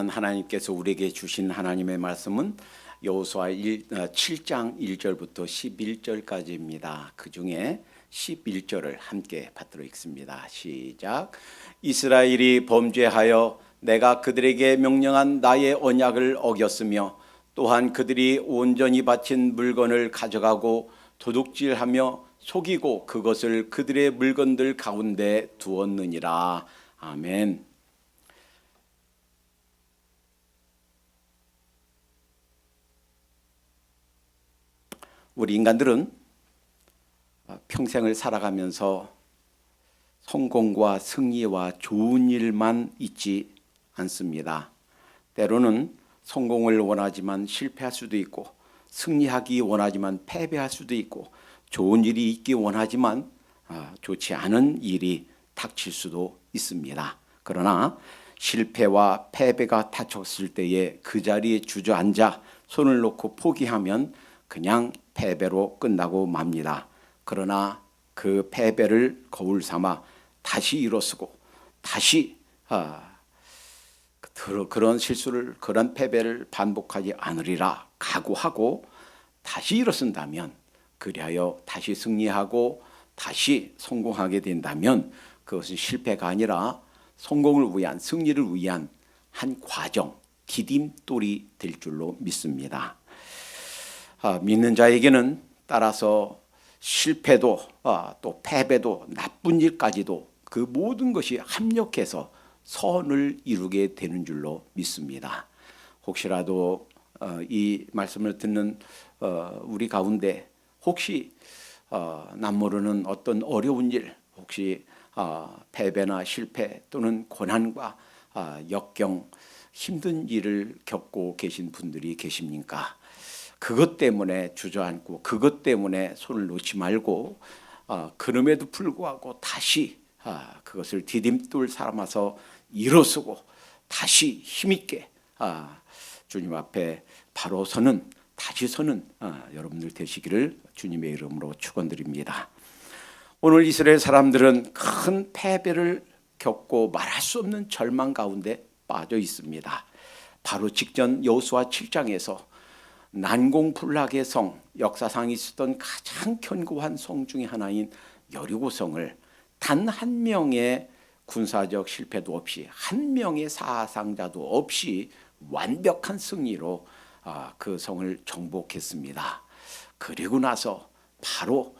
또한 하나님께서 우리에게 주신 하나님의 말씀은 여호수아 7장 1절부터 11절까지입니다. 그 중에 11절을 함께 받들어 읽습니다. 시작. 이스라엘이 범죄하여 내가 그들에게 명령한 나의 언약을 어겼으며 또한 그들이 온전히 바친 물건을 가져가고 도둑질하며 속이고 그것을 그들의 물건들 가운데 두었느니라. 아멘. 우리 인간들은 평생을 살아가면서 성공과 승리와 좋은 일만 있지 않습니다. 때로는 성공을 원하지만 실패할 수도 있고, 승리하기 원하지만 패배할 수도 있고, 좋은 일이 있기 원하지만 좋지 않은 일이 닥칠 수도 있습니다. 그러나 실패와 패배가 닥쳤을 때에 그 자리에 주저앉아 손을 놓고 포기하면 그냥 패배로 끝나고 맙니다. 그러나 그 패배를 거울 삼아 다시 일어서고 다시 그런 실수를, 그런 패배를 반복하지 않으리라 각오하고 다시 일어선다면, 그리하여 다시 승리하고 다시 성공하게 된다면 그것은 실패가 아니라 성공을 위한, 승리를 위한 한 과정, 디딤돌이 될 줄로 믿습니다. 믿는 자에게는 따라서 실패도 또 패배도 나쁜 일까지도 그 모든 것이 합력해서 선을 이루게 되는 줄로 믿습니다. 혹시라도 이 말씀을 듣는 우리 가운데 혹시 남모르는 어떤 어려운 일, 혹시 패배나 실패 또는 고난과 역경, 힘든 일을 겪고 계신 분들이 계십니까? 그것 때문에 주저앉고 그것 때문에 손을 놓지 말고 그럼에도 불구하고 다시 그것을 디딤돌 삼아서 일어서고 다시 힘있게 주님 앞에 바로 서는, 다시 서는 여러분들 되시기를 주님의 이름으로 축원드립니다. 오늘 이스라엘 사람들은 큰 패배를 겪고 말할 수 없는 절망 가운데 빠져 있습니다. 바로 직전 여호수아 7장에서 난공불락의 성, 역사상 있었던 가장 견고한 성 중에 하나인 여리고성을 단 한 명의 군사적 실패도 없이, 한 명의 사상자도 없이 완벽한 승리로 그 성을 정복했습니다. 그리고 나서 바로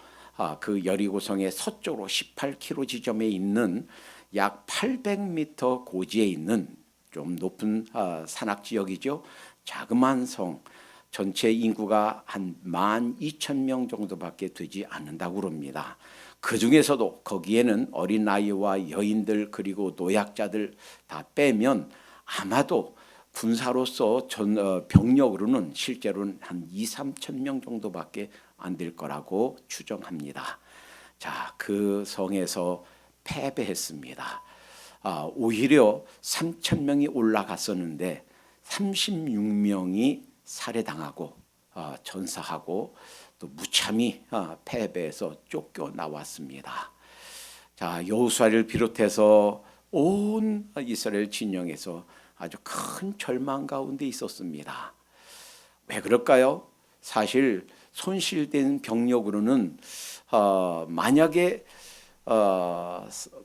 그 여리고성의 서쪽으로 18km 지점에 있는 약 800m 고지에 있는 좀 높은 산악지역이죠. 자그마한 성, 전체 인구가 한 12,000명 정도밖에 되지 않는다고 합니다. 그 중에서도 거기에는 어린 아이와 여인들 그리고 노약자들 다 빼면 아마도 군사로서 병력으로는 실제로는 한 2,3천 명 정도밖에 안 될 거라고 추정합니다. 자, 그 성에서 패배했습니다. 오히려 3,000명이 올라갔었는데 36명이 살해당하고 전사하고 또 무참히 패배해서 쫓겨나왔습니다. 자, 여호수아를 비롯해서 온 이스라엘 진영에서 아주 큰 절망 가운데 있었습니다. 왜 그럴까요? 사실 손실된 병력으로는 만약에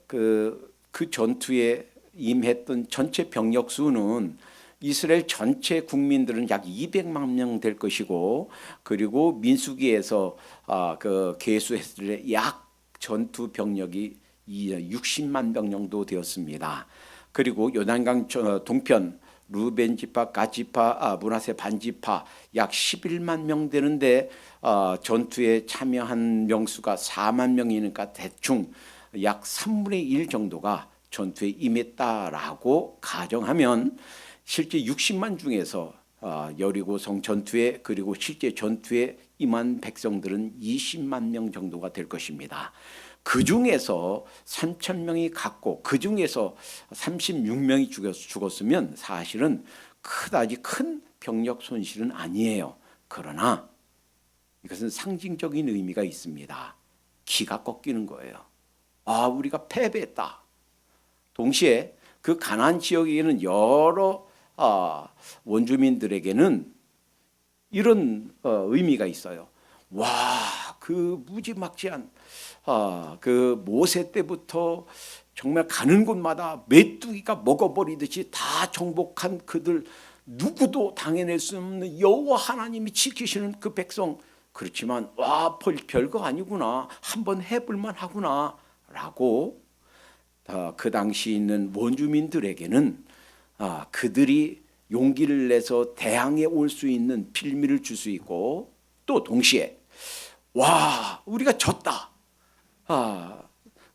그 전투에 임했던 전체 병력 수는 이스라엘 전체 국민들은 약 200만 명 될 것이고, 그리고 민수기에서 그 계수했을 때 약 전투 병력이 60만 명 정도 되었습니다. 그리고 요단강 동편 루벤 지파, 갓 지파, 므낫세 반 지파 약 11만 명 되는데 전투에 참여한 명수가 4만 명이니까 대충 약 3분의 1 정도가 전투에 임했다라고 가정하면 실제 60만 중에서 여리고성 전투에, 그리고 실제 전투에 임한 백성들은 20만 명 정도가 될 것입니다. 그 중에서 3,000명이 갔고 그 중에서 36명이 죽었으면 사실은 그다지 큰 병력 손실은 아니에요. 그러나 이것은 상징적인 의미가 있습니다. 기가 꺾이는 거예요. 우리가 패배했다. 동시에 그 가나안 지역에는 여러 원주민들에게는 이런 의미가 있어요. 와, 그 무지막지한 그 모세 때부터 정말 가는 곳마다 메뚜기가 먹어버리듯이 다 정복한 그들, 누구도 당해낼 수 없는 여호와 하나님이 지키시는 그 백성. 그렇지만 와, 별거 아니구나, 한번 해볼만 하구나 라고 그 당시 있는 원주민들에게는 그들이 용기를 내서 대항해 올 수 있는 빌미를 줄 수 있고, 또 동시에 와, 우리가 졌다,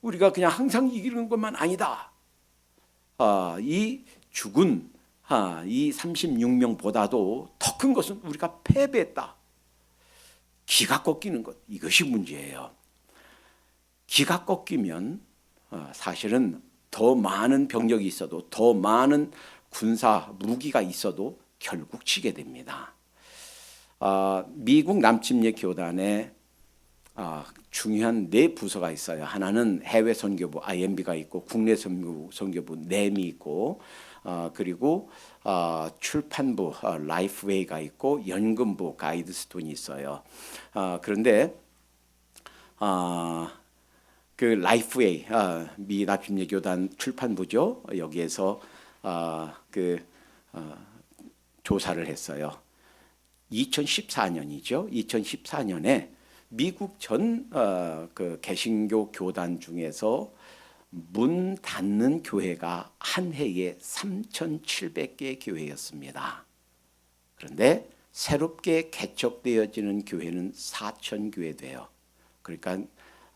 우리가 그냥 항상 이기는 것만 아니다, 이 죽은 이 36명보다도 더 큰 것은 우리가 패배했다, 기가 꺾이는 것, 이것이 문제예요. 기가 꺾이면 사실은 더 많은 병력이 있어도, 더 많은 군사 무기가 있어도 결국 지게 됩니다. 미국 남침례 교단에 중요한 네 부서가 있어요. 하나는 해외 선교부 IMB가 있고, 국내 선교부 NEM이 있고, 그리고 출판부 라이프웨이가 있고, 연금부 가이드스톤이 있어요. 그런데 그 라이프웨이 미 납침례 교단 출판부죠. 여기에서 조사를 했어요. 2014년이죠. 2014년에 미국 전 그 개신교 교단 중에서 문 닫는 교회가 한 해에 3,700개 교회였습니다. 그런데 새롭게 개척되어지는 교회는 4,000교회 돼요. 그러니까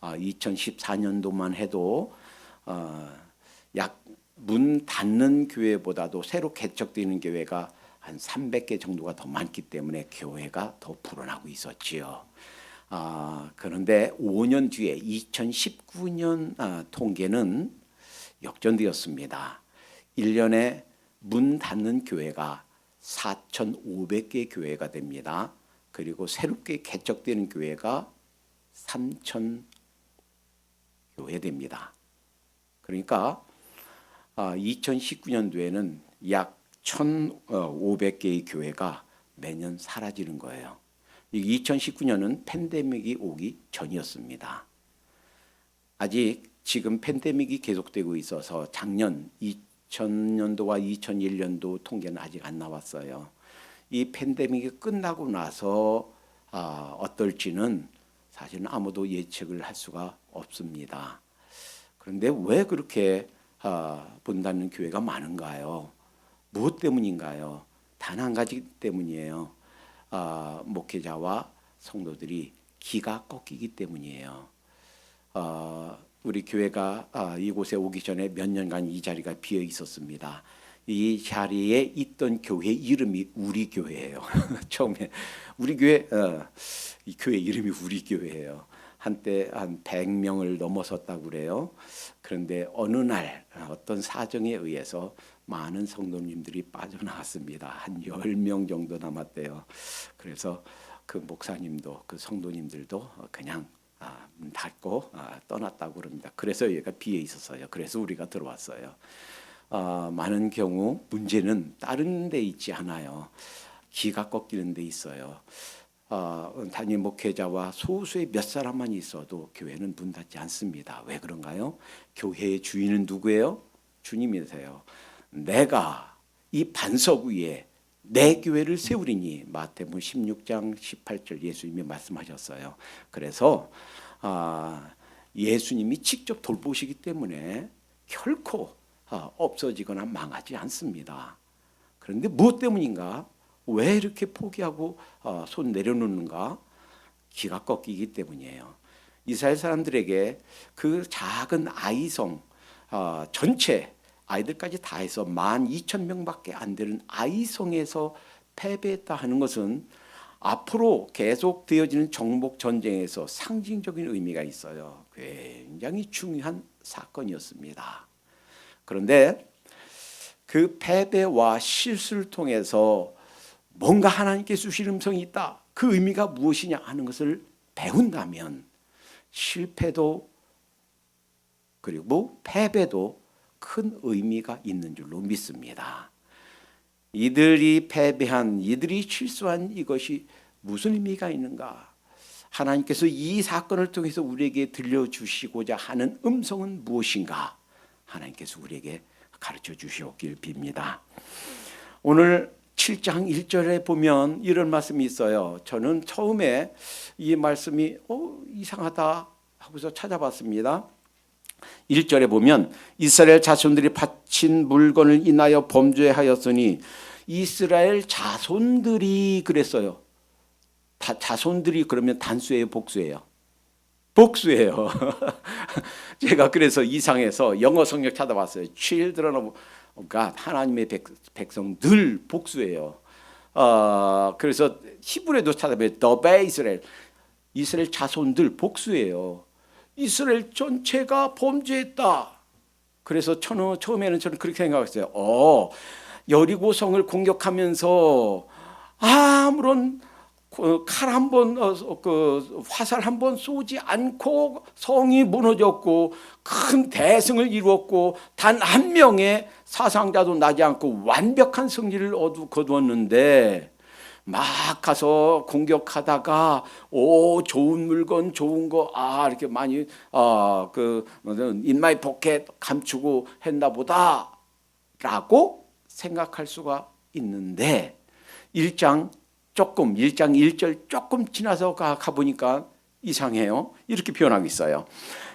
2014년도만 해도 약 문 닫는 교회보다도 새로 개척되는 교회가 한 300개 정도가 더 많기 때문에 교회가 더 불어나고 있었지요. 그런데 5년 뒤에 2019년 통계는 역전되었습니다. 1년에 문 닫는 교회가 4,500개 교회가 됩니다. 그리고 새롭게 개척되는 교회가 3,000 교회 됩니다. 그러니까 2019년도에는 약 1,500개의 교회가 매년 사라지는 거예요. 2019년은 팬데믹이 오기 전이었습니다. 아직 지금 팬데믹이 계속되고 있어서 작년 2000년도와 2001년도 통계는 아직 안 나왔어요. 이 팬데믹이 끝나고 나서 어떨지는 사실은 아무도 예측을 할 수가 없습니다. 그런데 왜 그렇게 문 닫는 교회가 많은가요? 무엇 때문인가요? 단 한 가지 때문이에요. 목회자와 성도들이 기가 꺾이기 때문이에요. 우리 교회가 이곳에 오기 전에 몇 년간 이 자리가 비어 있었습니다. 이 자리에 있던 교회 이름이 우리 교회예요. 처음에 우리 교회, 이 교회 이름이 우리 교회예요. 한때 한 100명을 넘어섰다고 그래요. 그런데 어느 날 어떤 사정에 의해서 많은 성도님들이 빠져나갔습니다. 한 10명 정도 남았대요. 그래서 그 목사님도 그 성도님들도 그냥 문 닫고 떠났다고 그럽니다. 그래서 얘가 비어 있었어요. 그래서 우리가 들어왔어요. 많은 경우 문제는 다른 데 있지 않아요. 기가 꺾이는 데 있어요. 담임 목회자와 소수의 몇 사람만 있어도 교회는 문 닫지 않습니다. 왜 그런가요? 교회의 주인은 누구예요? 주님이세요. 내가 이 반석 위에 내 교회를 세우리니, 마태복음 16장 18절 예수님이 말씀하셨어요. 그래서 예수님이 직접 돌보시기 때문에 결코 없어지거나 망하지 않습니다. 그런데 무엇 때문인가? 왜 이렇게 포기하고 손 내려놓는가? 기가 꺾이기 때문이에요. 이스라엘 사람들에게 그 작은 아이성 전체 아이들까지 다 해서 12,000명밖에 안 되는 아이성에서 패배했다 하는 것은 앞으로 계속되어지는 정복 전쟁에서 상징적인 의미가 있어요. 굉장히 중요한 사건이었습니다. 그런데 그 패배와 실수를 통해서 뭔가 하나님께 주신 음성이 있다, 그 의미가 무엇이냐 하는 것을 배운다면 실패도 그리고 패배도 큰 의미가 있는 줄로 믿습니다. 이들이 패배한, 이들이 실수한 이것이 무슨 의미가 있는가? 하나님께서 이 사건을 통해서 우리에게 들려주시고자 하는 음성은 무엇인가? 하나님께서 우리에게 가르쳐 주시옵길 빕니다. 오늘 7장 1절에 보면 이런 말씀이 있어요. 저는 처음에 이 말씀이 이상하다 하고서 찾아봤습니다. 1절에 보면 이스라엘 자손들이 바친 물건을 인하여 범죄하였으니, 이스라엘 자손들이 그랬어요. 자손들이 그러면 단수예요, 복수예요? 복수예요. 제가 그래서 이상해서 영어 성경 찾아봤어요. Children of God, 하나님의 백성들 복수예요. 그래서 히브리도 찾아보면 The Base Israel, 이스라엘 자손들 복수예요. 이스라엘 전체가 범죄했다. 그래서 처음에는 저는 그렇게 생각했어요. 여리고성을 공격하면서 아무런 칼 한 번, 화살 한 번 쏘지 않고 성이 무너졌고 큰 대승을 이루었고 단 한 명의 사상자도 나지 않고 완벽한 승리를 거두었는데, 막 가서 공격하다가 좋은 물건, 좋은 거 이렇게 많이 in my pocket 감추고 했나 보다라고 생각할 수가 있는데, 1장 1절 조금 지나서 가보니까 이상해요. 이렇게 표현하고 있어요.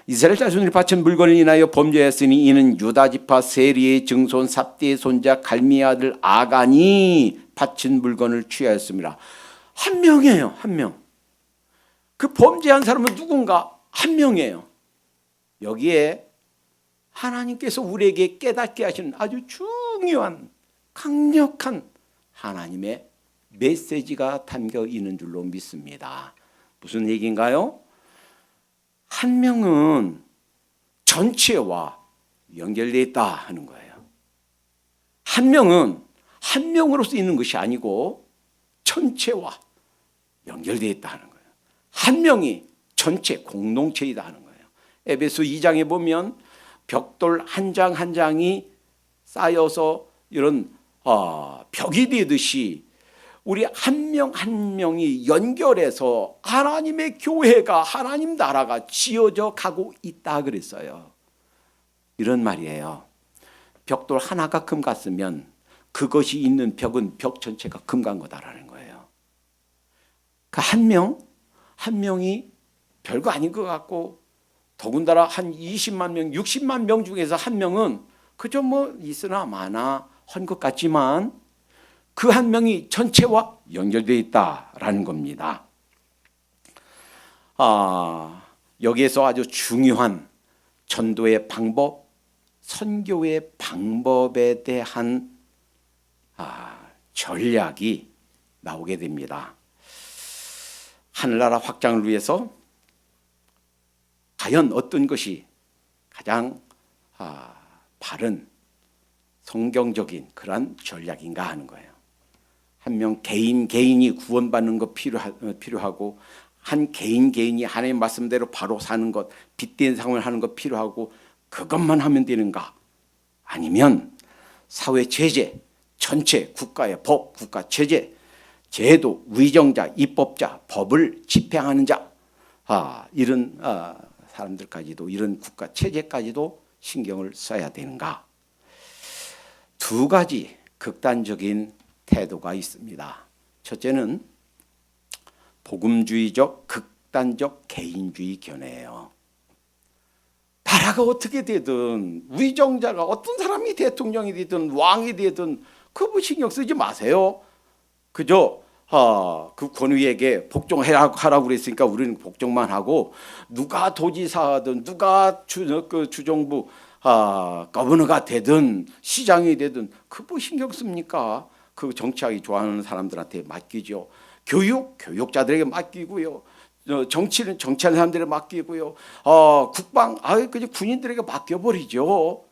이스라엘 자손들이 바친 물건을 인하여 범죄했으니 이는 유다 지파 세리의 증손 삽디의 손자 갈미의 아들 아간이 바친 물건을 취하였습니다. 한 명이에요. 한 명. 그 범죄한 사람은 누군가? 한 명이에요. 여기에 하나님께서 우리에게 깨닫게 하시는 아주 중요한 강력한 하나님의 메시지가 담겨 있는 줄로 믿습니다. 무슨 얘기인가요? 한 명은 전체와 연결되어 있다 하는 거예요. 한 명은 한 명으로서 있는 것이 아니고 전체와 연결되어 있다 하는 거예요. 한 명이 전체 공동체이다 하는 거예요. 에베소 2장에 보면 벽돌 한 장 한 장이 쌓여서 이런 벽이 되듯이 우리 한 명 한 명이 연결해서 하나님의 교회가, 하나님 나라가 지어져 가고 있다 그랬어요. 이런 말이에요. 벽돌 하나가 금 같으면 그것이 있는 벽은 벽 전체가 금 간 거다라는 거예요. 그 한 명이 별거 아닌 것 같고, 더군다나 한 20만 명, 60만 명 중에서 한 명은 그저 있으나 마나 한 것 같지만 그 한 명이 전체와 연결되어 있다라는 겁니다. 여기에서 아주 중요한 전도의 방법, 선교의 방법에 대한 전략이 나오게 됩니다. 하늘나라 확장을 위해서 과연 어떤 것이 가장 바른 성경적인 그러한 전략인가 하는 거예요. 한 명 개인이 구원받는 것 필요하고, 한 개인이 하나님 말씀대로 바로 사는 것, 빗된 삶을 하는 것 필요하고, 그것만 하면 되는가? 아니면 사회 제재, 전체 국가의 법, 국가 체제, 제도, 위정자, 입법자, 법을 집행하는 자, 이런 사람들까지도, 이런 국가 체제까지도 신경을 써야 되는가? 두 가지 극단적인 태도가 있습니다. 첫째는 복음주의적 극단적 개인주의 견해예요. 나라가 어떻게 되든, 위정자가 어떤 사람이 대통령이 되든 왕이 되든 그거 신경 쓰지 마세요. 그저 그 권위에게 복종하라고 그랬으니까 우리는 복종만 하고, 누가 도지사든 누가 주정부 거버너가 되든 시장이 되든 그거 신경 씁니까? 그 정치하기 좋아하는 사람들한테 맡기죠. 교육자들에게 맡기고요. 정치는 정치하는 사람들에게 맡기고요. 국방 그저 군인들에게 맡겨버리죠.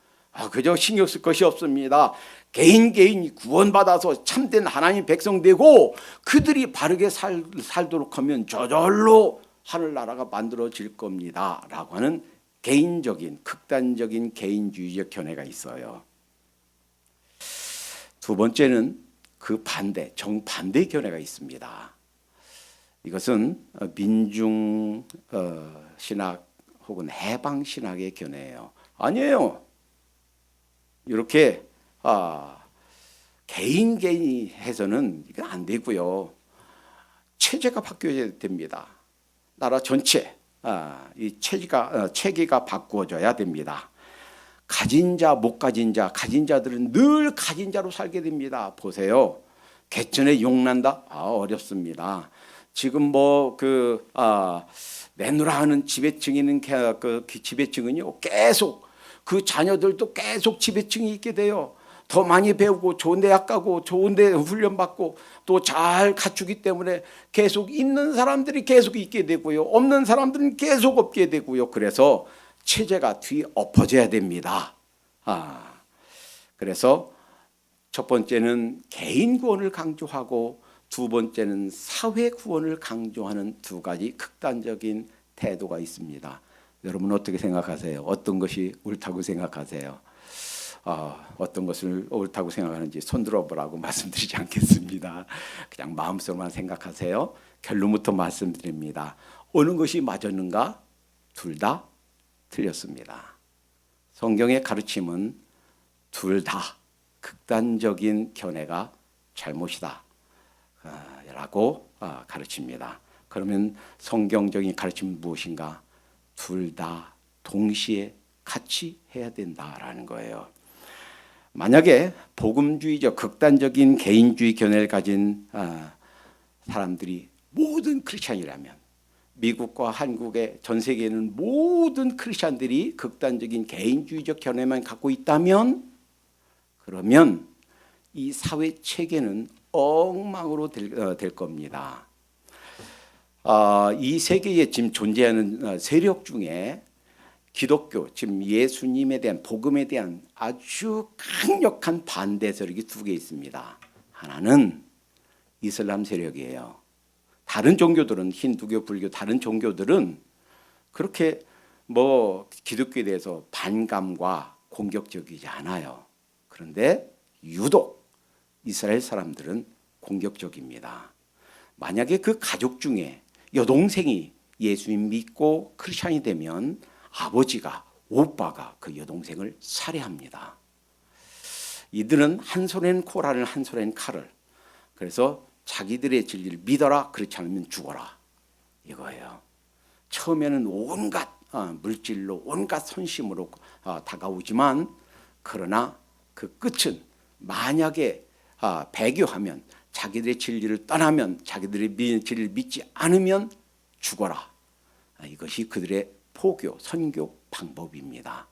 그저 신경 쓸 것이 없습니다. 개인이 구원받아서 참된 하나님 백성 되고 그들이 바르게 살도록 하면 저절로 하늘나라가 만들어질 겁니다 라고 하는 개인적인 극단적인 개인주의적 견해가 있어요. 두 번째는 그 반대, 정반대 견해가 있습니다. 이것은 민중 신학 혹은 해방 신학의 견해예요. 아니에요. 이렇게 개인이 해서는 이건 안 되고요. 체제가 바뀌어야 됩니다. 나라 전체 이 체계가 바꾸어져야 됩니다. 가진 자, 못 가진 자, 가진 자들은 늘 가진 자로 살게 됩니다. 보세요. 개천에 용난다? 어렵습니다. 지금 내놓으라 하는 지배층이는 그 지배층은요, 계속 그 자녀들도 계속 지배층이 있게 돼요. 더 많이 배우고 좋은 대학 가고 좋은 데 훈련받고 또 잘 갖추기 때문에 계속 있는 사람들이 계속 있게 되고요. 없는 사람들은 계속 없게 되고요. 그래서 체제가 뒤엎어져야 됩니다. 그래서 첫 번째는 개인 구원을 강조하고 두 번째는 사회 구원을 강조하는 두 가지 극단적인 태도가 있습니다. 여러분 어떻게 생각하세요? 어떤 것이 옳다고 생각하세요? 어떤 것을 옳다고 생각하는지 손들어 보라고 말씀드리지 않겠습니다. 그냥 마음속으로만 생각하세요. 결론부터 말씀드립니다. 어느 것이 맞았는가? 둘 다 틀렸습니다. 성경의 가르침은 둘 다 극단적인 견해가 잘못이다 라고 가르칩니다. 그러면 성경적인 가르침은 무엇인가? 둘 다 동시에 같이 해야 된다라는 거예요. 만약에 복음주의적 극단적인 개인주의 견해를 가진 사람들이 모든 크리스찬이라면, 미국과 한국의 전 세계에는 모든 크리스찬들이 극단적인 개인주의적 견해만 갖고 있다면, 그러면 이 사회 체계는 엉망으로 될 겁니다. 이 세계에 지금 존재하는 세력 중에 기독교, 지금 예수님에 대한 복음에 대한 아주 강력한 반대 세력이 두 개 있습니다. 하나는 이슬람 세력이에요. 다른 종교들은 힌두교, 불교 다른 종교들은 그렇게 기독교에 대해서 반감과 공격적이지 않아요. 그런데 유독 이스라엘 사람들은 공격적입니다. 만약에 그 가족 중에 여동생이 예수님 믿고 크리스찬이 되면 아버지가, 오빠가 그 여동생을 살해합니다. 이들은 한 손엔 코랄을 한 손엔 칼을, 그래서 자기들의 진리를 믿어라, 그렇지 않으면 죽어라, 이거예요. 처음에는 온갖 물질로 온갖 선심으로 다가오지만, 그러나 그 끝은 만약에 배교하면, 자기들의 진리를 떠나면, 자기들의 진리를 믿지 않으면 죽어라. 이것이 그들의 포교, 선교 방법입니다.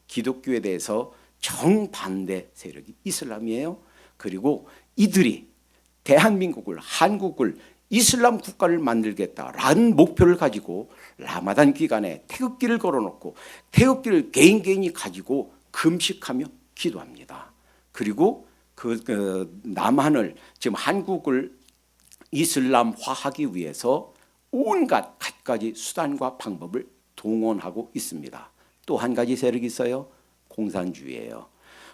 기독교에 대해서 정반대 세력이 이슬람이에요. 그리고 이들이 대한민국을, 한국을 이슬람 국가를 만들겠다라는 목표를 가지고 라마단 기간에 태극기를 걸어놓고 태극기를 개인이 가지고 금식하며 기도합니다. 그리고 남한을, 지금 한국을 이슬람화하기 위해서 온갖 갖가지 수단과 방법을 동원하고 있습니다. 또 한 가지 세력이 있어요. 공산주의예요.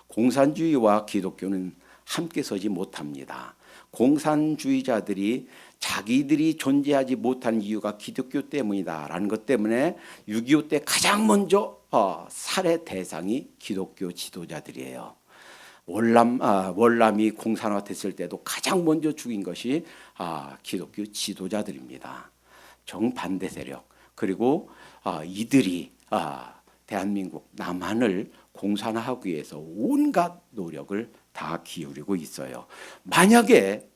공산주의와 기독교는 함께 서지 못합니다. 공산주의자들이 자기들이 존재하지 못한 이유가 기독교 때문이다라는 것 때문에 6.25 때 가장 먼저 살해 대상이 기독교 지도자들이에요. 월남이 공산화됐을 때도 가장 먼저 죽인 것이 기독교 지도자들입니다. 정반대 세력. 그리고 이들이 대한민국 남한을 공산화하기 위해서 온갖 노력을 다 기울이고 있어요. 만약에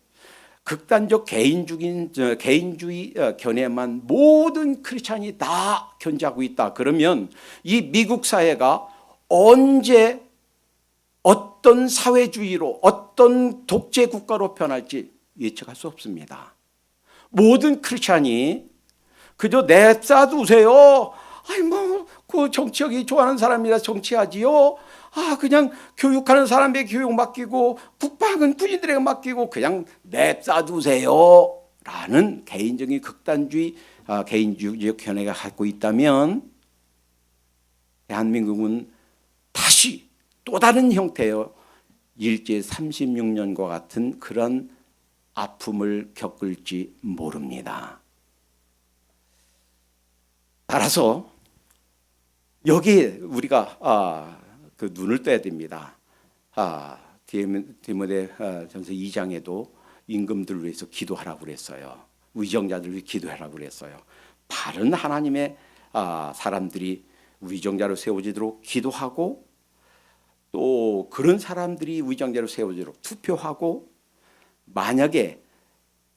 극단적 개인주의 견해만 모든 크리스찬이 다 견지하고 있다, 그러면 이 미국 사회가 언제 어떤 사회주의로, 어떤 독재 국가로 변할지 예측할 수 없습니다. 모든 크리스찬이 그저 내싸두세요. 그 정치하기 좋아하는 사람이라 정치하지요. 그냥 교육하는 사람에게 교육 맡기고 국방은 군인들에게 맡기고 그냥 내싸두세요 라는 개인적인 극단주의, 개인주의적 견해가 갖고 있다면 대한민국은 다시 또 다른 형태의 일제 36년과 같은 그런 아픔을 겪을지 모릅니다. 따라서 여기에 우리가 그 눈을 떠야 됩니다. 디모데전서 2장에도 임금들을 위해서 기도하라고 그랬어요. 위정자들을 위해 기도하라고 그랬어요. 바른 하나님의 사람들이 위정자로 세워지도록 기도하고, 또 그런 사람들이 위정자로 세워지도록 투표하고, 만약에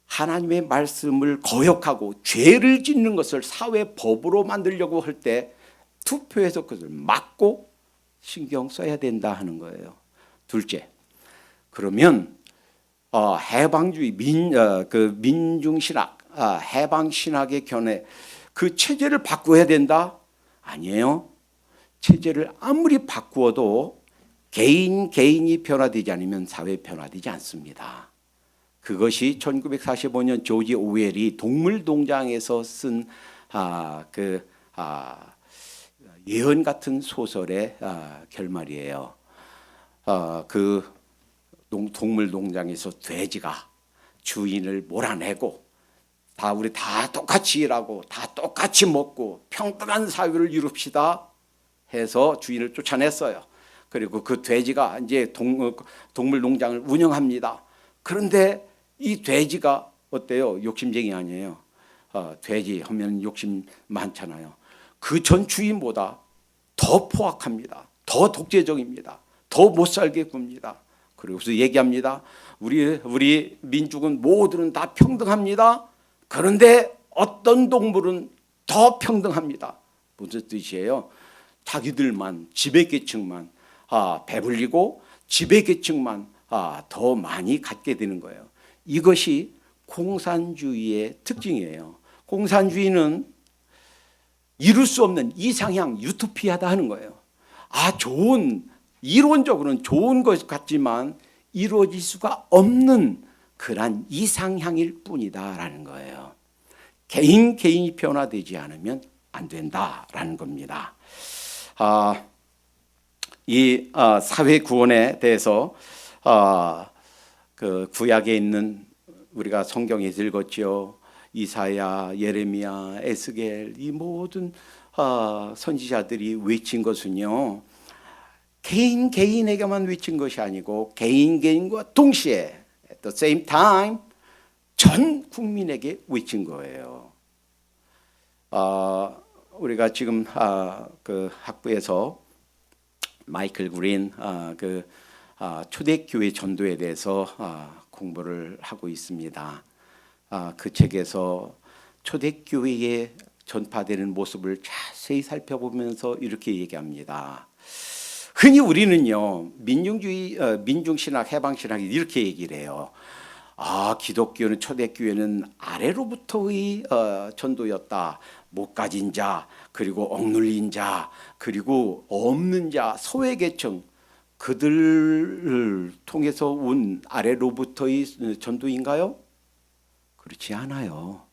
하나님의 말씀을 거역하고 죄를 짓는 것을 사회 법으로 만들려고 할 때 투표해서 그것을 막고 신경 써야 된다 하는 거예요. 둘째, 그러면 해방주의 민중신학, 해방신학의 견해, 그 체제를 바꿔야 된다? 아니에요. 체제를 아무리 바꾸어도 개인이 변화되지 않으면 사회 변화되지 않습니다. 그것이 1945년 조지 오웰이 동물농장에서 쓴 예언 같은 소설의 결말이에요. 그 동물농장에서 돼지가 주인을 몰아내고 우리 다 똑같이 일하고 다 똑같이 먹고 평등한 사회를 이룹시다 해서 주인을 쫓아냈어요. 그리고 그 돼지가 이제 동물농장을 운영합니다. 그런데 이 돼지가 어때요? 욕심쟁이 아니에요. 돼지 하면 욕심 많잖아요. 그 전 주인보다 더 포악합니다. 더 독재적입니다. 더 못살게 굽니다. 그래서 얘기합니다. 우리 민족은 모두는 다 평등합니다. 그런데 어떤 동물은 더 평등합니다. 무슨 뜻이에요? 자기들만, 지배계층만 배불리고 지배계층만 더 많이 갖게 되는 거예요. 이것이 공산주의의 특징이에요. 공산주의는 이룰 수 없는 이상향 유토피아다 하는 거예요. 이론적으로는 좋은 것 같지만 이루어질 수가 없는 그런 이상향일 뿐이다라는 거예요. 개인이 변화되지 않으면 안 된다라는 겁니다. 이 사회 구원에 대해서 그 구약에 있는 우리가 성경에 읽었죠. 이사야, 예레미야, 에스겔 이 모든 선지자들이 외친 것은요, 개인에게만 외친 것이 아니고 개인과 동시에 at the same time 전 국민에게 외친 거예요. 우리가 지금 그 학부에서 마이클 그린 초대교회 전도에 대해서 공부를 하고 있습니다. 그 책에서 초대교회에 전파되는 모습을 자세히 살펴보면서 이렇게 얘기합니다. 흔히 우리는요, 민중신학, 해방신학이 이렇게 얘기를 해요. 기독교는, 초대교회는 아래로부터의 전도였다. 못 가진 자, 그리고 억눌린 자, 그리고 없는 자, 소외계층, 그들을 통해서 온 아래로부터의 전도인가요? 그렇지 않아요.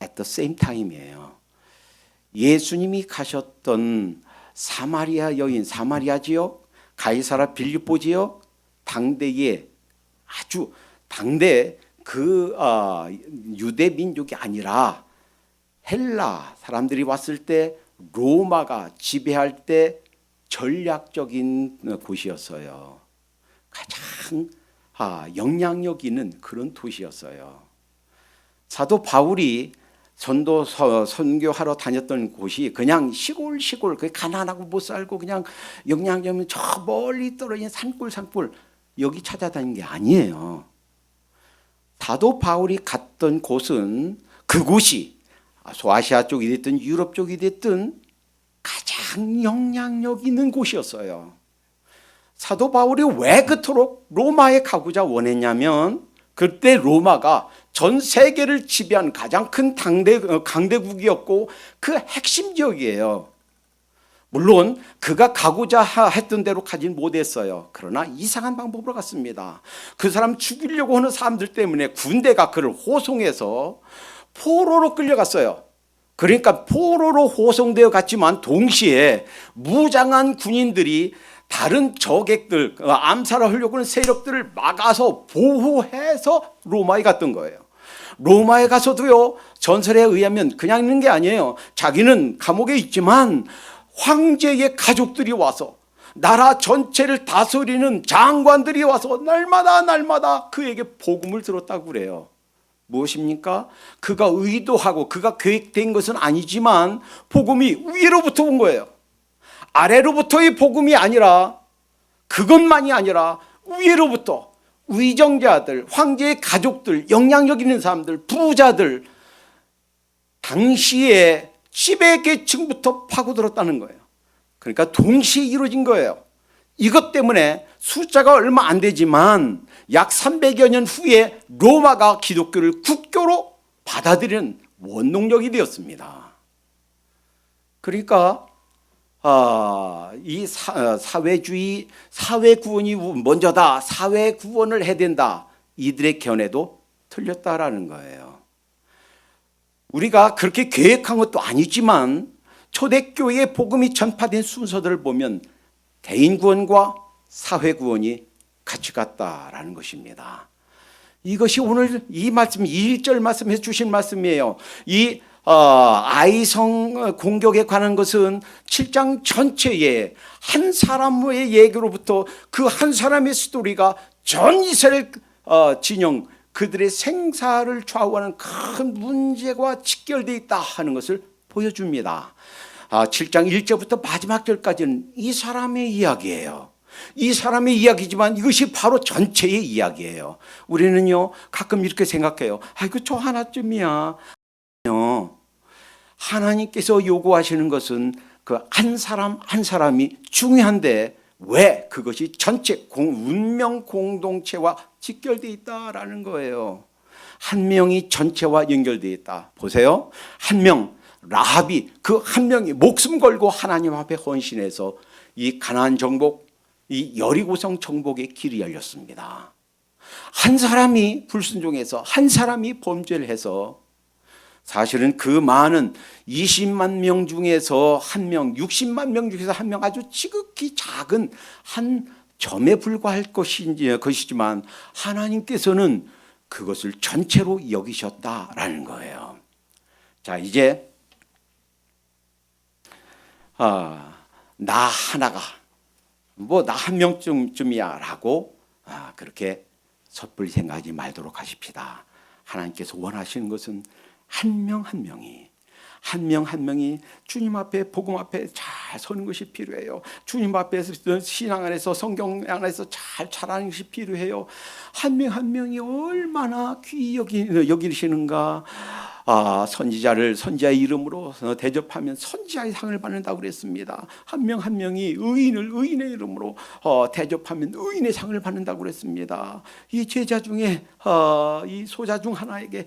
At the same time이에요. 예수님이 가셨던 사마리아 여인, 사마리아 지역, 가이사라 빌립보 지역, 당대 그 유대 민족이 아니라 헬라 사람들이 왔을 때 로마가 지배할 때 전략적인 곳이었어요. 가장 영향력 있는 그런 도시였어요. 사도 바울이 선교하러 다녔던 곳이 그냥 시골 그 가난하고 못 살고 그냥 영향력이 저 멀리 떨어진 산골 여기 찾아다닌 게 아니에요. 사도 바울이 갔던 곳은 그곳이 소아시아 쪽이 됐든 유럽 쪽이 됐든 가장 영향력 있는 곳이었어요. 사도 바울이 왜 그토록 로마에 가고자 원했냐면 그때 로마가 전 세계를 지배한 가장 큰 강대국이었고 그 핵심 지역이에요. 물론 그가 가고자 했던 대로 가진 못했어요. 그러나 이상한 방법으로 갔습니다. 그 사람 죽이려고 하는 사람들 때문에 군대가 그를 호송해서 포로로 끌려갔어요. 그러니까 포로로 호송되어 갔지만 동시에 무장한 군인들이 다른 저객들, 암살하려고 하는 세력들을 막아서 보호해서 로마에 갔던 거예요. 로마에 가서도요, 전설에 의하면 그냥 있는 게 아니에요. 자기는 감옥에 있지만 황제의 가족들이 와서, 나라 전체를 다스리는 장관들이 와서 날마다 그에게 복음을 들었다고 그래요. 무엇입니까? 그가 의도하고 그가 계획된 것은 아니지만 복음이 위로부터 온 거예요. 아래로부터의 복음이 아니라, 그것만이 아니라 위로부터 위정자들, 황제의 가족들, 영향력 있는 사람들, 부자들, 당시에 지배계층부터 파고들었다는 거예요. 그러니까 동시에 이루어진 거예요. 이것 때문에 숫자가 얼마 안 되지만 약 300여 년 후에 로마가 기독교를 국교로 받아들이는 원동력이 되었습니다. 그러니까 이 사회주의, 사회구원이 먼저다, 사회구원을 해야 된다, 이들의 견해도 틀렸다라는 거예요. 우리가 그렇게 계획한 것도 아니지만 초대교회의 복음이 전파된 순서들을 보면 개인구원과 사회구원이 같이 갔다라는 것입니다. 이것이 오늘 이 말씀, 1절 말씀해 주신 말씀이에요. 이 아이성 공격에 관한 것은 7장 전체에 한 사람의 얘기로부터 그 한 사람의 스토리가 전 이스라엘 진영, 그들의 생사를 좌우하는 큰 문제와 직결되어 있다 하는 것을 보여줍니다. 7장 1절부터 마지막 절까지는 이 사람의 이야기예요. 이 사람의 이야기지만 이것이 바로 전체의 이야기예요. 우리는요, 가끔 이렇게 생각해요. 아이고, 저 하나쯤이야. 하나님께서 요구하시는 것은 그 한 사람 한 사람이 중요한데 왜 그것이 전체 운명 공동체와 직결되어 있다라는 거예요. 한 명이 전체와 연결되어 있다. 보세요. 한 명, 라합이, 그 한 명이 목숨 걸고 하나님 앞에 헌신해서 이 가나안 정복, 이 여리고성 정복의 길이 열렸습니다. 한 사람이 불순종해서, 한 사람이 범죄를 해서, 사실은 그 많은 20만 명 중에서 한 명, 60만 명 중에서 한 명, 아주 지극히 작은 한 점에 불과할 것이지만 하나님께서는 그것을 전체로 여기셨다라는 거예요. 자, 이제 나 하나가 뭐 나 한 명쯤이야 라고 그렇게 섣불리 생각하지 말도록 하십시다. 하나님께서 원하시는 것은 한 명 한 명이, 한 명 한 명이 주님 앞에, 복음 앞에 잘 서는 것이 필요해요. 주님 앞에서 신앙 안에서, 성경 안에서 잘 자라는 것이 필요해요. 한 명 한 명이 얼마나 귀히 여기시는가. 선지자를 선지자의 이름으로 대접하면 선지자의 상을 받는다고 그랬습니다. 한 명 한 명이 의인을 의인의 이름으로 대접하면 의인의 상을 받는다고 그랬습니다. 이 제자 중에 이 소자 중 하나에게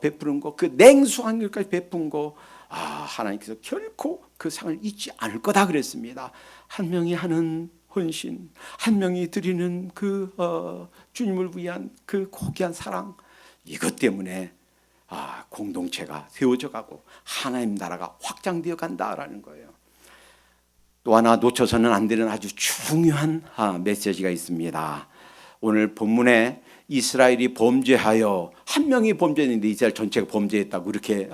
베푸는 거, 그 냉수한 것까지 베푼 거, 하나님께서 결코 그 상을 잊지 않을 거다 그랬습니다. 한 명이 하는 헌신, 한 명이 드리는 그 주님을 위한 그 고귀한 사랑, 이것 때문에 공동체가 세워져 가고 하나님 나라가 확장되어 간다라는 거예요. 또 하나 놓쳐서는 안 되는 아주 중요한 메시지가 있습니다. 오늘 본문에 이스라엘이 범죄하여, 한 명이 범죄했는데 이스라엘 전체가 범죄했다고 이렇게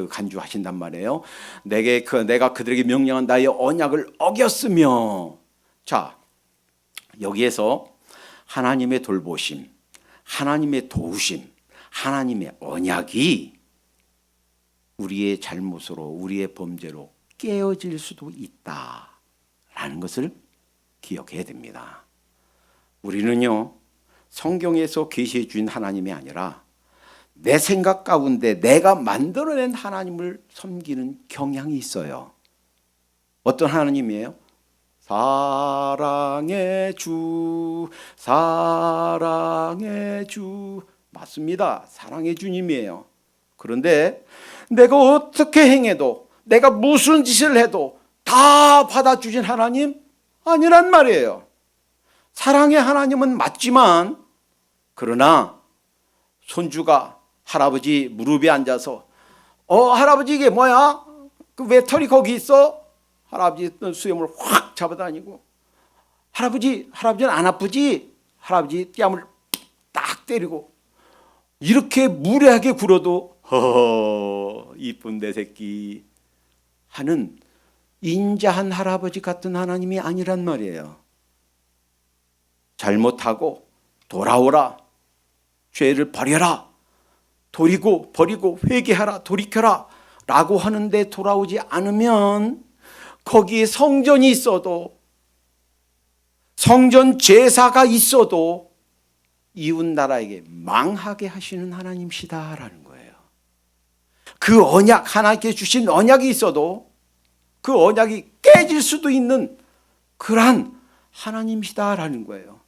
간주하신단 말이에요. 내가 그들에게 명령한 나의 언약을 어겼으며. 자, 여기에서 하나님의 돌보심, 하나님의 도우심, 하나님의 언약이 우리의 잘못으로, 우리의 범죄로 깨어질 수도 있다라는 것을 기억해야 됩니다. 우리는요, 성경에서 계시해 주신 하나님이 아니라 내 생각 가운데 내가 만들어낸 하나님을 섬기는 경향이 있어요. 어떤 하나님이에요? 사랑의 주, 사랑의 주. 맞습니다. 사랑의 주님이에요. 그런데 내가 어떻게 행해도, 내가 무슨 짓을 해도 다 받아주신 하나님 아니란 말이에요. 사랑의 하나님은 맞지만, 그러나 손주가 할아버지 무릎에 앉아서 할아버지 이게 뭐야? 그 왜 털이 거기 있어? 할아버지 수염을 확 잡아다니고 할아버지는 안 아프지? 할아버지 뺨을 딱 때리고 이렇게 무례하게 굴어도 허허 이쁜 내 새끼 하는 인자한 할아버지 같은 하나님이 아니란 말이에요. 잘못하고 돌아오라, 죄를 버려라, 버리고 회개하라, 돌이켜라 라고 하는데 돌아오지 않으면 거기에 성전이 있어도, 성전 제사가 있어도 이웃 나라에게 망하게 하시는 하나님이시다라는 거예요. 그 언약, 하나님께 주신 언약이 있어도 그 언약이 깨질 수도 있는 그러한 하나님이시다라는 거예요.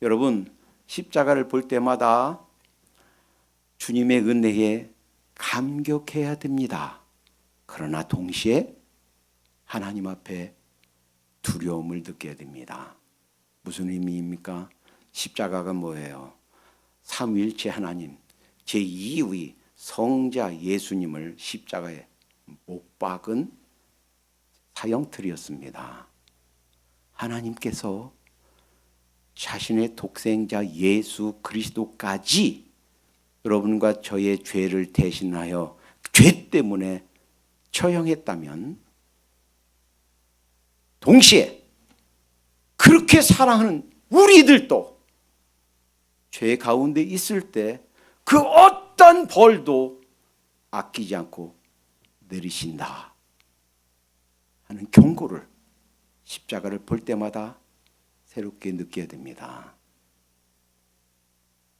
여러분, 십자가를 볼 때마다 주님의 은혜에 감격해야 됩니다. 그러나 동시에 하나님 앞에 두려움을 느껴야 됩니다. 무슨 의미입니까? 십자가가 뭐예요? 삼위일체 하나님, 제2위 성자 예수님을 십자가에 못 박은 사형틀이었습니다. 하나님께서 자신의 독생자 예수 그리스도까지 여러분과 저의 죄를 대신하여 죄 때문에 처형했다면 동시에 그렇게 사랑하는 우리들도 죄 가운데 있을 때 그 어떤 벌도 아끼지 않고 내리신다 하는 경고를 십자가를 볼 때마다 새롭게 느껴야 됩니다.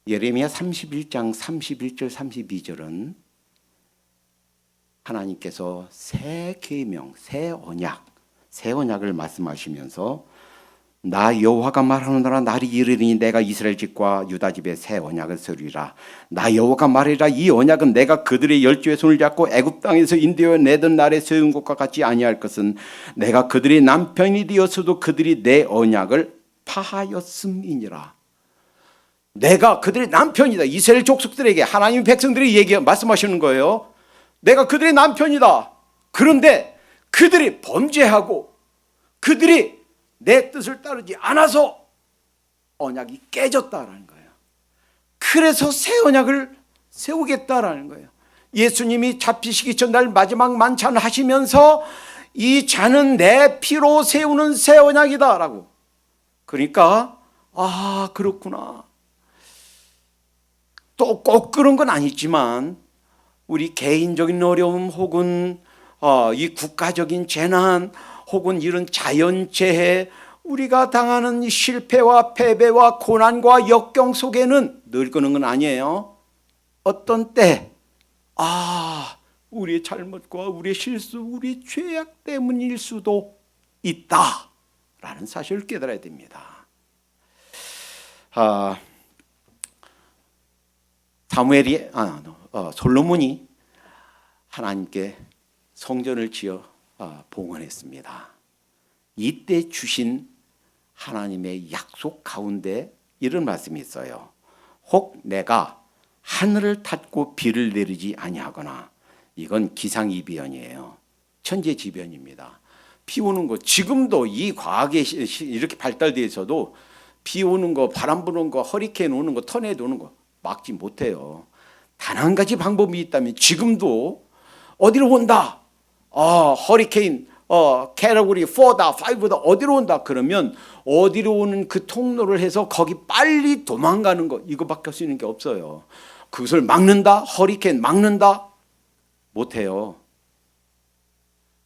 예레미야 31장 31절 32절은 하나님께서 새 계명, 새 언약을 말씀하시면서 나 여호와가 말하노라 날이 이르리니 내가 이스라엘 집과 유다 집에 새 언약을 세우리라. 나 여호와가 말하리라 이 언약은 내가 그들의 열조의 손을 잡고 애굽 땅에서 인도하여 내던 날에 세운 것과 같지 아니할 것은 내가 그들의 남편이 되었어도 그들이 내 언약을 파하였음이니라. 내가 그들의 남편이다. 이스라엘 족속들에게 하나님 백성들이 말씀하시는 거예요. 내가 그들의 남편이다. 그런데 그들이 범죄하고 그들이 내 뜻을 따르지 않아서 언약이 깨졌다라는 거예요. 그래서 새 언약을 세우겠다라는 거예요. 예수님이 잡히시기 전날 마지막 만찬을 하시면서 이 잔은 내 피로 세우는 새 언약이다라고. 그러니까 그렇구나. 또 꼭 그런 건 아니지만 우리 개인적인 어려움 혹은 이 국가적인 재난 혹은 이런 자연재해 우리가 당하는 이 실패와 패배와 고난과 역경 속에는 늘 그런 건 아니에요. 어떤 때 우리의 잘못과 우리의 실수, 우리의 죄악 때문일 수도 있다라는 사실을 깨달아야 됩니다. 솔로몬이 하나님께 성전을 지어 봉헌했습니다. 이때 주신 하나님의 약속 가운데 이런 말씀이 있어요. 혹 내가 하늘을 닫고 비를 내리지 아니하거나. 이건 기상이변이에요. 천재지변입니다. 비 오는 거 지금도 이 과학에 이렇게 발달되어 있어도 비 오는 거, 바람 부는 거, 허리케인 오는 거, 터네이도 오는 거 막지 못해요. 단 한 가지 방법이 있다면 지금도 어디로 온다? 허리케인 캐러고리 4다 5다 어디로 온다 그러면 어디로 오는 그 통로를 해서 거기 빨리 도망가는 거 이거밖에 할 수 있는 게 없어요. 그것을 막는다? 허리케인 막는다? 못해요.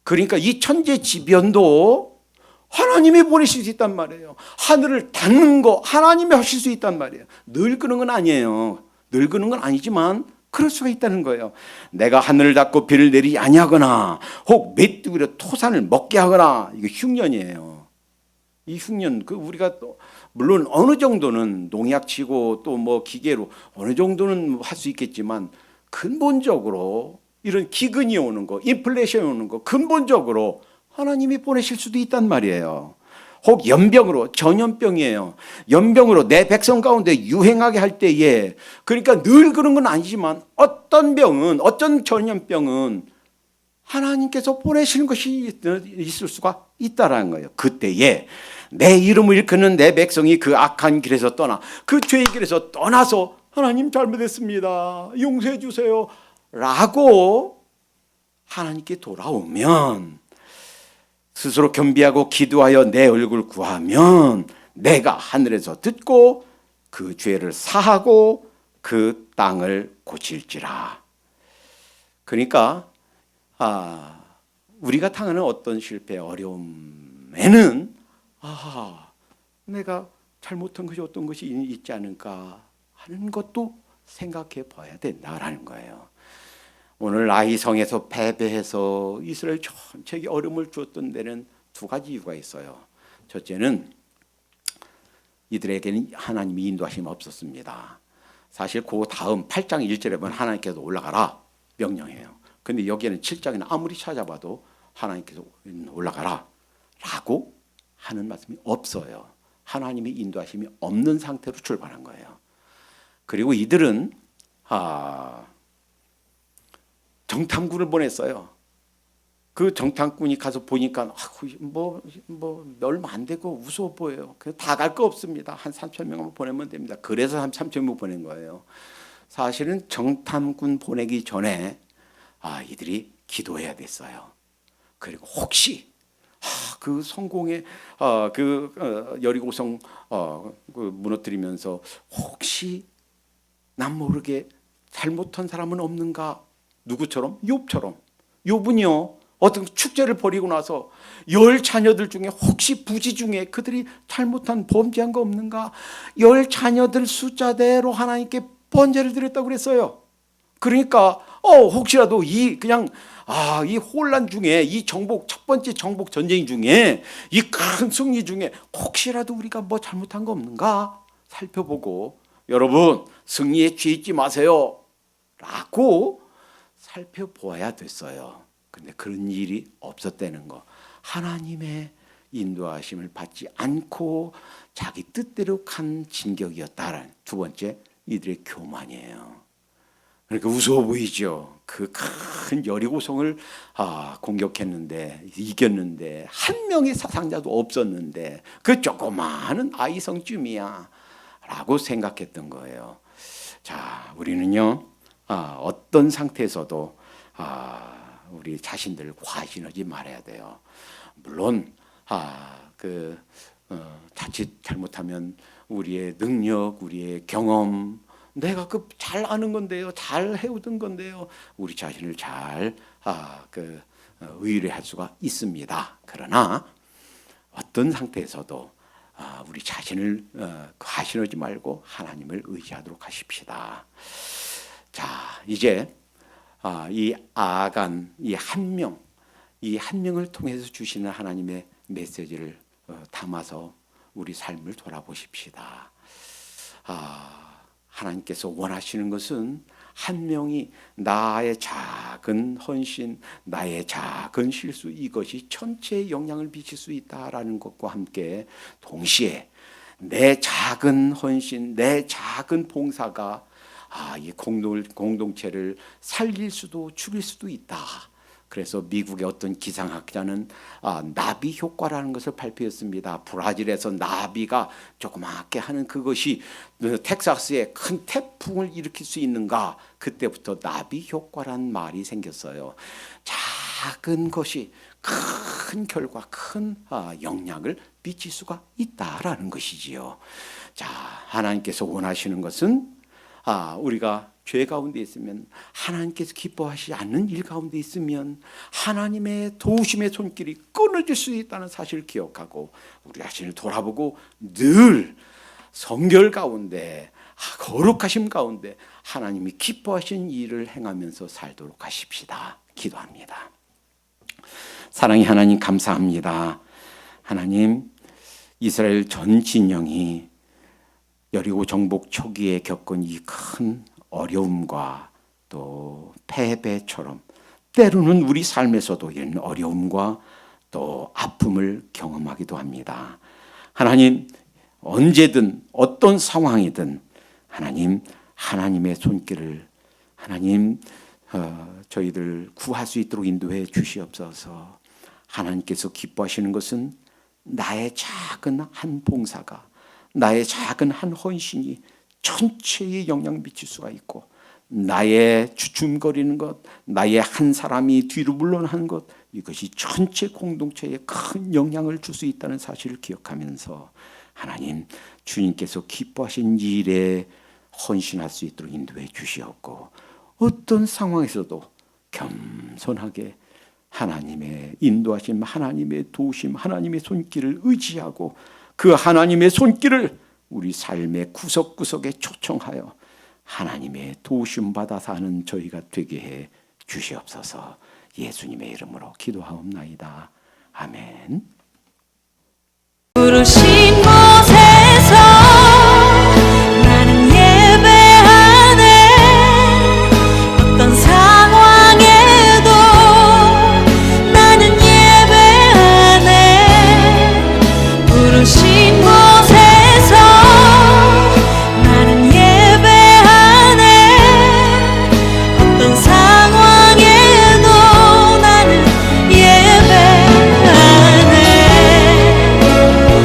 그러니까 이 천재지변도 하나님이 보내실 수 있단 말이에요. 하늘을 닫는 거 하나님이 하실 수 있단 말이에요. 늘 그런 건 아니에요. 늘 그런 건 아니지만 그럴 수가 있다는 거예요. 내가 하늘을 닫고 비를 내리지 아니하거나 혹 메뚜기로 토산을 먹게 하거나. 이거 흉년이에요. 이 흉년 우리가 또 물론 어느 정도는 농약치고 또 뭐 기계로 어느 정도는 할 수 있겠지만 근본적으로 이런 기근이 오는 거, 인플레이션이 오는 거 근본적으로 하나님이 보내실 수도 있단 말이에요. 혹 연병으로, 전염병이에요. 연병으로 내 백성 가운데 유행하게 할 때에, 그러니까 늘 그런 건 아니지만 어떤 병은, 어떤 전염병은 하나님께서 보내시는 것이 있을 수가 있다라는 거예요. 그때에 내 이름을 일컫는 내 백성이 그 악한 길에서 떠나, 그 죄의 길에서 떠나서 하나님 잘못했습니다, 용서해 주세요 라고 하나님께 돌아오면, 스스로 겸비하고 기도하여 내 얼굴 구하면 내가 하늘에서 듣고 그 죄를 사하고 그 땅을 고칠지라. 그러니까 우리가 당하는 어떤 실패, 어려움에는 내가 잘못한 것이 어떤 것이 있지 않을까 하는 것도 생각해 봐야 된다라는 거예요. 오늘 아이성에서 패배해서 이스라엘 전체에 어려움을 주었던 데는 두 가지 이유가 있어요. 첫째는 이들에게는 하나님이 인도하심이 없었습니다. 사실 그 다음 8장 1절에 보면 하나님께서 올라가라 명령해요. 근데 여기에는 7장에는 아무리 찾아봐도 하나님께서 올라가라 라고 하는 말씀이 없어요. 하나님의 인도하심이 없는 상태로 출발한 거예요. 그리고 이들은 정탐꾼을 보냈어요. 그 정탐꾼이 가서 보니까 얼마 안 되고 우스워 보여요. 다 갈 거 없습니다. 한 3,000명만 보내면 됩니다. 그래서 한 3,000명 보낸 거예요. 사실은 정탐꾼 보내기 전에 이들이 기도해야 됐어요. 그리고 혹시 그 성공의 여리고성 무너뜨리면서 혹시 난 모르게 잘못한 사람은 없는가? 누구처럼? 욥처럼. 욥은요, 어떤 축제를 벌이고 나서 10 자녀들 중에 혹시 부지 중에 그들이 잘못한 범죄한 거 없는가? 10 자녀들 숫자대로 하나님께 번제를 드렸다고 그랬어요. 그러니까 혹시라도 이 혼란 중에, 이 첫 번째 정복 전쟁 중에, 이 큰 승리 중에 혹시라도 우리가 뭐 잘못한 거 없는가 살펴보고, 여러분 승리에 취하지 마세요 라고 살펴보아야 됐어요. 근데 그런 일이 없었다는 거. 하나님의 인도하심을 받지 않고 자기 뜻대로 간 진격이었다라는 두 번째, 이들의 교만이에요. 그러니까 우스워 보이죠. 그 큰 여리고성을 공격했는데, 이겼는데, 한 명의 사상자도 없었는데 그 조그마한 아이성쯤이야 라고 생각했던 거예요. 자, 우리는요 어떤 상태에서도 우리 자신들을 과신하지 말아야 돼요. 물론 자칫 잘못하면 우리의 능력, 우리의 경험, 내가 잘 아는 건데요, 잘 해오던 건데요, 우리 자신을 잘 의뢰할 수가 있습니다. 그러나 어떤 상태에서도 우리 자신을 과신하지 말고 하나님을 의지하도록 하십시다. 자, 이제 이 아간, 이 한 명을 통해서 주시는 하나님의 메시지를 담아서 우리 삶을 돌아보십시다. 하나님께서 원하시는 것은 한 명이 나의 작은 헌신, 나의 작은 실수, 이것이 전체에 영향을 미칠 수 있다라는 것과 함께 동시에 내 작은 헌신, 내 작은 봉사가 이 공동체를 살릴 수도 죽일 수도 있다. 그래서 미국의 어떤 기상학자는 나비 효과라는 것을 발표했습니다. 브라질에서 나비가 조그맣게 하는 그것이 텍사스에 큰 태풍을 일으킬 수 있는가? 그때부터 나비 효과라는 말이 생겼어요. 작은 것이 큰 결과, 큰 영향을 미칠 수가 있다라는 것이지요. 자, 하나님께서 원하시는 것은 우리가 죄 가운데 있으면, 하나님께서 기뻐하시지 않는 일 가운데 있으면 하나님의 도우심의 손길이 끊어질 수 있다는 사실을 기억하고 우리 자신을 돌아보고 늘 성결 가운데, 거룩하심 가운데 하나님이 기뻐하신 일을 행하면서 살도록 하십시다. 기도합니다. 사랑의 하나님, 감사합니다. 하나님, 이스라엘 전 진영이 여리고 정복 초기에 겪은 이 큰 어려움과 또 패배처럼 때로는 우리 삶에서도 이런 어려움과 또 아픔을 경험하기도 합니다. 하나님, 언제든 어떤 상황이든 하나님의 손길을, 하나님 저희들 구할 수 있도록 인도해 주시옵소서. 하나님께서 기뻐하시는 것은 나의 작은 한 봉사가, 나의 작은 한 헌신이 전체에 영향 미칠 수가 있고, 나의 주춤거리는 것, 나의 한 사람이 뒤로 물러나는 것, 이것이 전체 공동체에 큰 영향을 줄 수 있다는 사실을 기억하면서 하나님, 주님께서 기뻐하신 일에 헌신할 수 있도록 인도해 주시옵고, 어떤 상황에서도 겸손하게 하나님의 인도하심, 하나님의 도우심, 하나님의 손길을 의지하고 그 하나님의 손길을 우리 삶의 구석구석에 초청하여 하나님의 도우심 받아 사는 저희가 되게 해 주시옵소서. 예수님의 이름으로 기도하옵나이다. 아멘.